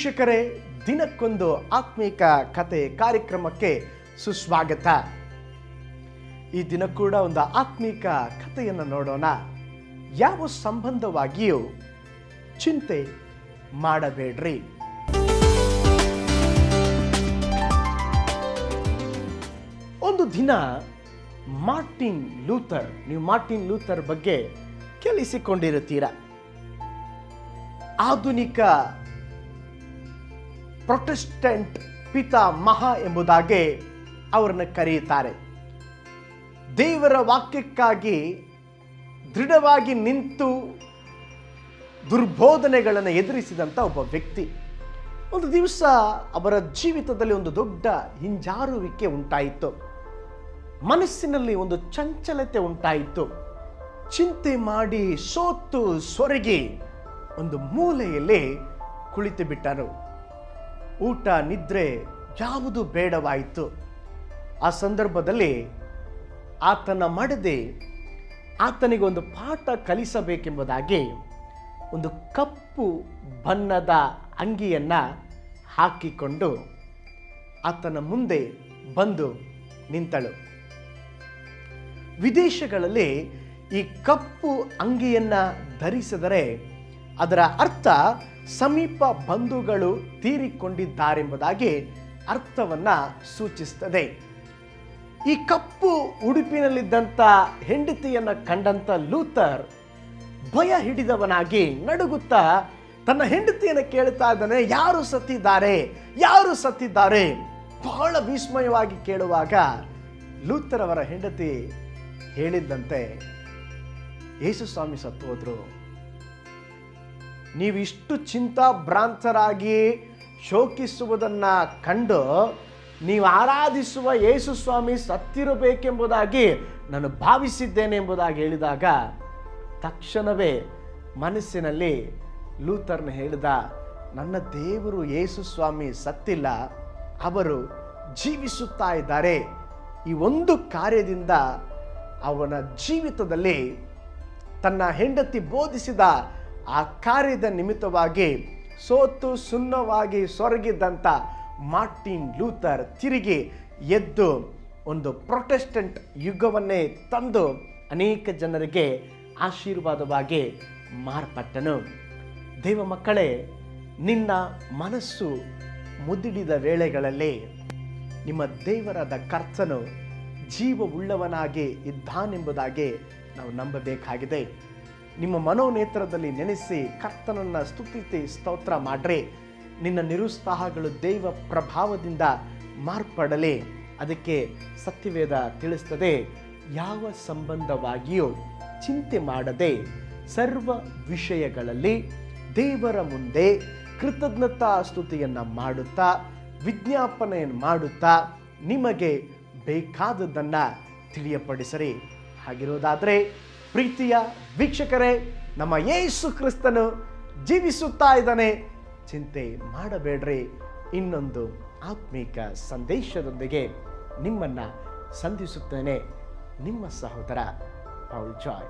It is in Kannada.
ವೀಕ್ಷಕರೇ, ದಿನಕ್ಕೊಂದು ಆತ್ಮೀಕ ಕತೆ ಕಾರ್ಯಕ್ರಮಕ್ಕೆ ಸುಸ್ವಾಗತ. ಈ ದಿನ ಕೂಡ ಒಂದು ಆತ್ಮೀಕ ಕಥೆಯನ್ನು ನೋಡೋಣ. ಯಾವ ಸಂಬಂಧವಾಗಿಯೂ ಚಿಂತೆ ಮಾಡಬೇಡ್ರಿ. ಒಂದು ದಿನ ಮಾರ್ಟಿನ್ ಲೂಥರ್, ನೀವು ಮಾರ್ಟಿನ್ ಲೂಥರ್ ಬಗ್ಗೆ ಕೇಳಿಸಿಕೊಂಡಿರುತ್ತೀರಾ. ಆಧುನಿಕ ಪ್ರೊಟೆಸ್ಟೆಂಟ್ ಪಿತಾಮಹ ಎಂಬುದಾಗಿ ಅವರನ್ನು ಕರೆಯುತ್ತಾರೆ. ದೇವರ ವಾಕ್ಯಕ್ಕಾಗಿ ದೃಢವಾಗಿ ನಿಂತು ದುರ್ಬೋಧನೆಗಳನ್ನು ಎದುರಿಸಿದಂಥ ಒಬ್ಬ ವ್ಯಕ್ತಿ. ಒಂದು ದಿವಸ ಅವರ ಜೀವಿತದಲ್ಲಿ ಒಂದು ದೊಡ್ಡ ಹಿಂಜಾರುವಿಕೆ ಉಂಟಾಯಿತು. ಮನಸ್ಸಿನಲ್ಲಿ ಒಂದು ಚಂಚಲತೆ ಉಂಟಾಯಿತು. ಚಿಂತೆ ಮಾಡಿ ಸೋತು ಸೊರಗಿ ಒಂದು ಮೂಲೆಯಲ್ಲಿ ಕುಳಿತು ಬಿಟ್ಟರು. ಊಟ ನಿದ್ರೆ ಯಾವುದು ಬೇಡವಾಯಿತು. ಆ ಸಂದರ್ಭದಲ್ಲಿ ಆತನ ಮಡದಿ ಆತನಿಗೊಂದು ಪಾಠ ಕಲಿಸಬೇಕೆಂಬುದಾಗಿ ಒಂದು ಕಪ್ಪು ಬಣ್ಣದ ಅಂಗಿಯನ್ನು ಹಾಕಿಕೊಂಡು ಆತನ ಮುಂದೆ ಬಂದು ನಿಂತಳು. ವಿದೇಶಗಳಲ್ಲಿ ಈ ಕಪ್ಪು ಅಂಗಿಯನ್ನು ಧರಿಸಿದರೆ ಅದರ ಅರ್ಥ ಸಮೀಪ ಬಂಧುಗಳು ತೀರಿಕೊಂಡಿದ್ದಾರೆಂಬುದಾಗಿ ಅರ್ಥವನ್ನು ಸೂಚಿಸುತ್ತದೆ. ಈ ಕಪ್ಪು ಉಡುಪಿನಲ್ಲಿದ್ದಂಥ ಹೆಂಡತಿಯನ್ನು ಕಂಡಂಥ ಲೂಥರ್ ಭಯ ಹಿಡಿದವನಾಗಿ ನಡುಗುತ್ತಾ ತನ್ನ ಹೆಂಡತಿಯನ್ನು ಕೇಳ್ತಾ ಇದ್ದಾನೆ, ಯಾರು ಸತ್ತಿದ್ದಾರೆ, ಯಾರು ಸತ್ತಿದ್ದಾರೆ? ಬಹಳ ವಿಸ್ಮಯವಾಗಿ ಕೇಳುವಾಗ ಲೂಥರ್ ಅವರ ಹೆಂಡತಿ ಹೇಳಿದ್ದಂತೆ, ಯೇಸು ಸ್ವಾಮಿ ಸತ್ತು ಹೋದ್ರು. ನೀವಿಷ್ಟು ಚಿಂತಾಭ್ರಾಂತರಾಗಿ ಶೋಕಿಸುವುದನ್ನು ಕಂಡು ನೀವು ಆರಾಧಿಸುವ ಯೇಸು ಸ್ವಾಮಿ ಸತ್ತಿರಬೇಕೆಂಬುದಾಗಿ ನಾನು ಭಾವಿಸಿದ್ದೇನೆ ಎಂಬುದಾಗಿ ಹೇಳಿದಾಗ ತಕ್ಷಣವೇ ಮನಸ್ಸಿನಲ್ಲಿ ಲೂಥರ್ನ ಹೇಳಿದ, ನನ್ನ ದೇವರು ಯೇಸು ಸ್ವಾಮಿ ಸತ್ತಿಲ್ಲ, ಅವರು ಜೀವಿಸುತ್ತಾ ಇದ್ದಾರೆ. ಈ ಒಂದು ಕಾರ್ಯದಿಂದ ಅವನ ಜೀವಿತದಲ್ಲಿ ತನ್ನ ಹೆಂಡತಿ ಬೋಧಿಸಿದ ಆ ಕಾರ್ಯದ ನಿಮಿತ್ತವಾಗಿ ಸೋತು ಸುಣ್ಣವಾಗಿ ಸೊರಗಿದ್ದಂಥ ಮಾರ್ಟಿನ್ ಲೂಥರ್ ತಿರುಗಿ ಎದ್ದು ಒಂದು ಪ್ರೊಟೆಸ್ಟೆಂಟ್ ಯುಗವನ್ನೇ ತಂದು ಅನೇಕ ಜನರಿಗೆ ಆಶೀರ್ವಾದವಾಗಿ ಮಾರ್ಪಟ್ಟನು. ದೇವ ಮಕ್ಕಳೇ, ನಿನ್ನ ಮನಸ್ಸು ಮುದುಡಿದ ವೇಳೆಗಳಲ್ಲಿ ನಿಮ್ಮ ದೇವರಾದ ಕರ್ತನು ಜೀವವುಳ್ಳವನಾಗಿ ಇದ್ದಾನೆಂಬುದಾಗಿ ನಾವು ನಂಬಬೇಕಾಗಿದೆ. ನಿಮ್ಮ ಮನೋನೇತ್ರದಲ್ಲಿ ನೆನೆಸಿ ಕರ್ತನನ್ನು ಸ್ತುತಿಸಿ ಸ್ತೋತ್ರ ಮಾಡ್ರಿ. ನಿನ್ನ ನಿರುತ್ಸಾಹಗಳು ದೈವ ಪ್ರಭಾವದಿಂದ ಮಾರ್ಪಡಲಿ. ಅದಕ್ಕೆ ಸತ್ಯವೇದ ತಿಳಿಸ್ತದೆ, ಯಾವ ಸಂಬಂಧವಾಗಿಯೂ ಚಿಂತೆ ಮಾಡದೆ ಸರ್ವ ವಿಷಯಗಳಲ್ಲಿ ದೇವರ ಮುಂದೆ ಕೃತಜ್ಞತಾ ಸ್ತುತಿಯನ್ನು ಮಾಡುತ್ತಾ ವಿಜ್ಞಾಪನೆಯನ್ನು ಮಾಡುತ್ತಾ ನಿಮಗೆ ಬೇಕಾದದ್ದನ್ನು ತಿಳಿಯಪಡಿಸಿರಿ. ಹಾಗಿರೋದಾದರೆ ಪ್ರೀತಿಯ ವೀಕ್ಷಕರೇ, ನಮ್ಮ ಯೇಸು ಕ್ರಿಸ್ತನು ಜೀವಿಸುತ್ತಾ ಇದ್ದಾನೆ, ಚಿಂತೆ ಮಾಡಬೇಡ್ರಿ. ಇನ್ನೊಂದು ಆತ್ಮೀಕ ಸಂದೇಶದೊಂದಿಗೆ ನಿಮ್ಮನ್ನು ಸಂಧಿಸುತ್ತೇನೆ. ನಿಮ್ಮ ಸಹೋದರ ಪೌಲ್ ಜಾಯ್.